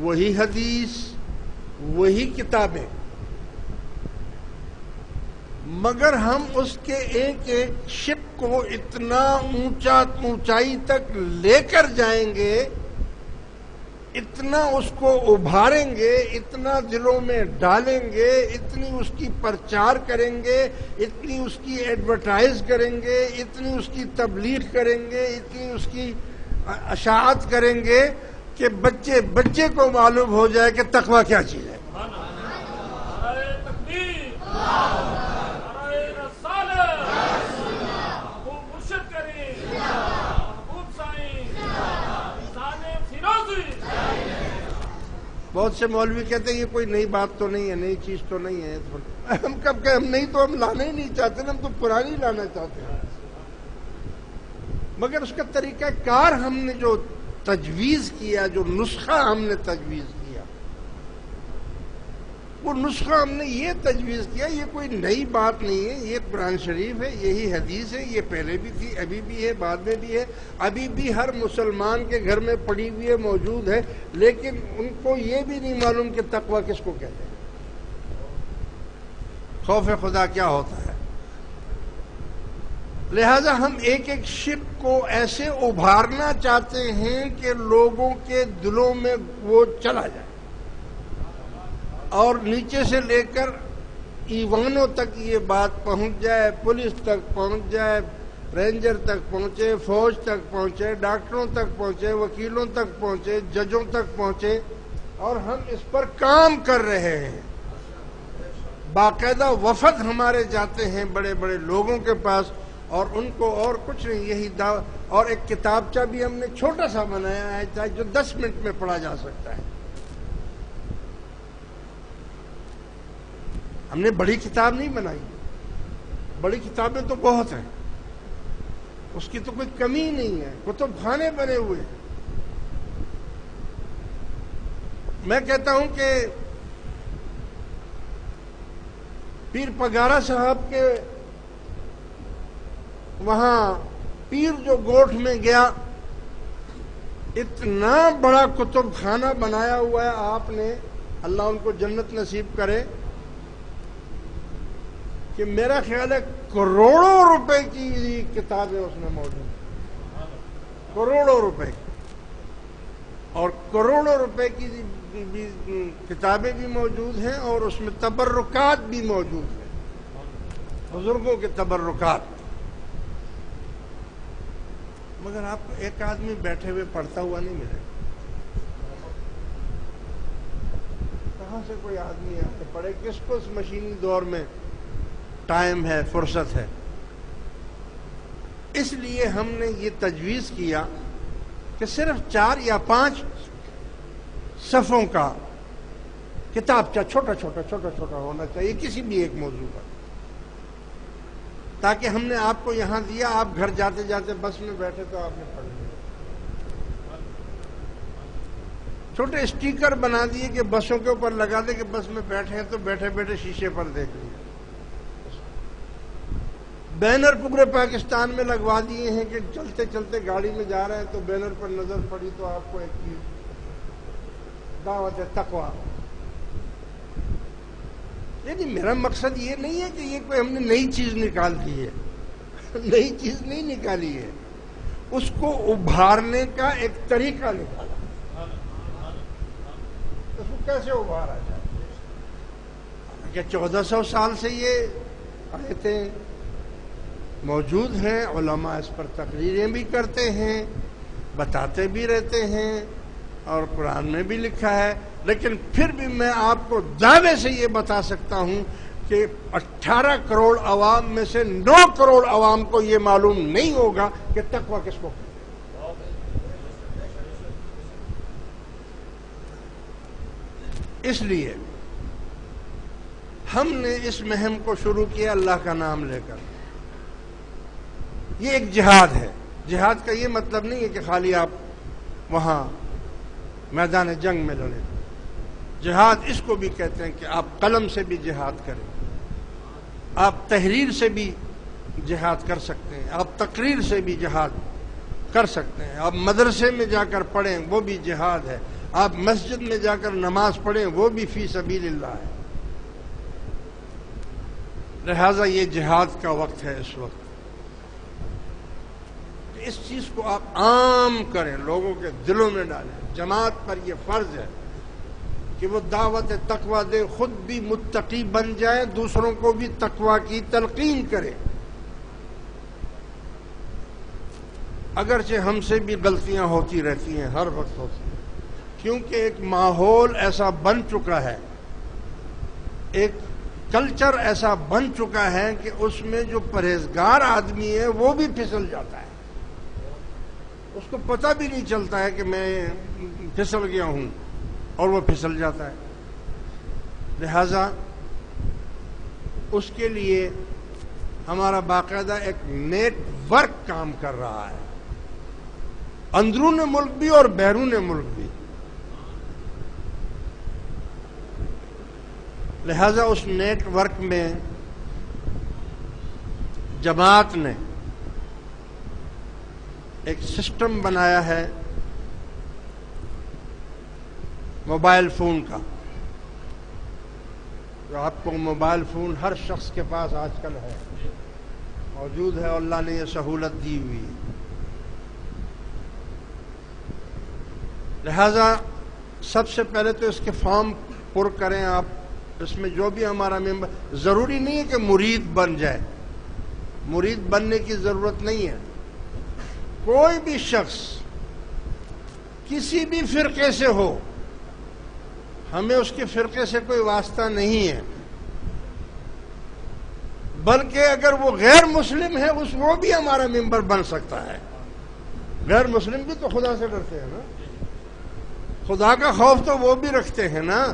وہی حدیث، وہی کتابیں، مگر ہم اس کے ایک ایک شق کو اتنا اونچائی تک لے کر جائیں گے، اتنا اس کو ابھاریں گے، اتنا دلوں میں ڈالیں گے، اتنی اس کی پرچار کریں گے، اتنی اس کی ایڈورٹائز کریں گے، اتنی اس کی تبلیغ کریں گے، اتنی اس کی اشاعت کریں گے کہ بچے کو معلوم ہو جائے کہ تقویٰ کیا چیز ہے۔ بہت سے مولوی کہتے ہیں یہ کوئی نئی بات تو نہیں ہے، نئی چیز تو نہیں ہے۔ ہم کب کہ ہم نہیں تو ہم لانا ہی نہیں چاہتے، ہم تو پرانی لانا چاہتے ہیں، مگر اس کا طریقہ کار ہم نے جو تجویز کیا، جو نسخہ ہم نے تجویز کیا، وہ نسخہ ہم نے یہ تجویز کیا، یہ کوئی نئی بات نہیں ہے، یہ قرآن شریف ہے، یہی حدیث ہے، یہ پہلے بھی تھی، ابھی بھی ہے، بعد میں بھی ہے، ابھی بھی ہر مسلمان کے گھر میں پڑی ہوئی ہے، موجود ہے، لیکن ان کو یہ بھی نہیں معلوم کہ تقویٰ کس کو کہتے ہیں، خوف خدا کیا ہوتا ہے۔ لہذا ہم ایک ایک شق کو ایسے ابھارنا چاہتے ہیں کہ لوگوں کے دلوں میں وہ چلا جائے، اور نیچے سے لے کر ایوانوں تک یہ بات پہنچ جائے، پولیس تک پہنچ جائے، رینجر تک پہنچے، فوج تک پہنچے، ڈاکٹروں تک پہنچے، وکیلوں تک پہنچے، ججوں تک پہنچے، اور ہم اس پر کام کر رہے ہیں۔ باقاعدہ وفد ہمارے جاتے ہیں بڑے بڑے لوگوں کے پاس، اور ان کو اور کچھ نہیں، یہی اور ایک کتابچہ بھی ہم نے چھوٹا سا بنایا ہے جو 10 منٹ میں پڑھا جا سکتا ہے۔ ہم نے بڑی کتاب نہیں بنائی، بڑی کتابیں تو بہت ہیں، اس کی تو کوئی کمی نہیں ہے، کتب خانے بنے ہوئے ہیں۔ میں کہتا ہوں کہ پیر پگارا صاحب کے وہاں پیر جو گوٹھ میں گیا، اتنا بڑا کتب خانہ بنایا ہوا ہے آپ نے، اللہ ان کو جنت نصیب کرے، کہ میرا خیال ہے کروڑوں روپے کی کتابیں اس میں موجود ہیں، کروڑوں روپے کی، اور کروڑوں روپے کی کتابیں بھی موجود ہیں، اور اس میں تبرکات بھی موجود ہیں، بزرگوں کے تبرکات۔ مگر آپ کو ایک آدمی بیٹھے ہوئے پڑھتا ہوا نہیں ملے، کہاں سے کوئی آدمی آ کے پڑھے؟ کس کو اس مشینی دور میں ٹائم ہے، فرصت ہے؟ اس لیے ہم نے یہ تجویز کیا کہ صرف 4 یا 5 صفوں کا کتابچہ چھوٹا چھوٹا ہونا چاہیے کسی بھی ایک موضوع پر، تاکہ ہم نے آپ کو یہاں دیا، آپ گھر جاتے جاتے بس میں بیٹھے تو آپ نے پڑھ لیا۔ چھوٹے اسٹیکر بنا دیے کہ بسوں کے اوپر لگا دے کہ بس میں بیٹھے ہیں تو بیٹھے بیٹھے شیشے پر دیکھ لیا۔ بینر پورے پاکستان میں لگوا دیے ہیں کہ چلتے چلتے گاڑی میں جا رہے ہیں تو بینر پر نظر پڑی تو آپ کو ایک چیز، دعوت تقویٰ۔ یعنی میرا مقصد یہ نہیں ہے کہ یہ کوئی ہم نے نئی چیز نکال دی ہے، نئی چیز نہیں نکالی ہے، اس کو ابھارنے کا ایک طریقہ نکالا، اس کو کیسے ابھارا جائے۔ کہ 1400 سال سے یہ آیتیں موجود ہیں، علماء اس پر تقریریں بھی کرتے ہیں، بتاتے بھی رہتے ہیں، اور قرآن میں بھی لکھا ہے، لیکن پھر بھی میں آپ کو دعوے سے یہ بتا سکتا ہوں کہ 18 کروڑ عوام میں سے 9 کروڑ عوام کو یہ معلوم نہیں ہوگا کہ تقویٰ کس کو کہتے ہیں۔ اس لیے ہم نے اس مہم کو شروع کیا اللہ کا نام لے کر۔ یہ ایک جہاد ہے۔ جہاد کا یہ مطلب نہیں ہے کہ خالی آپ وہاں میدان جنگ میں لڑیں۔ جہاد اس کو بھی کہتے ہیں کہ آپ قلم سے بھی جہاد کریں، آپ تحریر سے بھی جہاد کر سکتے ہیں، آپ تقریر سے بھی جہاد کر سکتے ہیں، آپ مدرسے میں جا کر پڑھیں وہ بھی جہاد ہے، آپ مسجد میں جا کر نماز پڑھیں وہ بھی فی سبیل اللہ ہے. لہذا یہ جہاد کا وقت ہے اس وقت. اس چیز کو آپ عام کریں، لوگوں کے دلوں میں ڈالیں. جماعت پر یہ فرض ہے کہ وہ دعوت تقوی دے، خود بھی متقی بن جائے، دوسروں کو بھی تقوی کی تلقین کرے. اگرچہ ہم سے بھی غلطیاں ہوتی رہتی ہیں، ہر وقت ہوتی ہیں، کیونکہ ایک ماحول ایسا بن چکا ہے، ایک کلچر ایسا بن چکا ہے کہ اس میں جو پرہیزگار آدمی ہے وہ بھی پھسل جاتا ہے. اس کو پتہ بھی نہیں چلتا ہے کہ میں پھسل گیا ہوں، اور وہ پھسل جاتا ہے. لہذا اس کے لیے ہمارا باقاعدہ ایک نیٹ ورک کام کر رہا ہے، اندرون ملک بھی اور بیرون ملک بھی. لہذا اس نیٹ ورک میں جماعت نے ایک سسٹم بنایا ہے موبائل فون کا. جو آپ کو موبائل فون ہر شخص کے پاس آج کل ہے، موجود ہے، اور اللہ نے یہ سہولت دی ہوئی ہے. لہذا سب سے پہلے تو اس کے فارم پر کریں آپ. اس میں جو بھی ہمارا ممبر، ضروری نہیں ہے کہ مرید بن جائے، مرید بننے کی ضرورت نہیں ہے. کوئی بھی شخص کسی بھی فرقے سے ہو، ہمیں اس کے فرقے سے کوئی واسطہ نہیں ہے، بلکہ اگر وہ غیر مسلم ہے وہ بھی ہمارا ممبر بن سکتا ہے. غیر مسلم بھی تو خدا سے ڈرتے ہیں نا، خدا کا خوف تو وہ بھی رکھتے ہیں نا.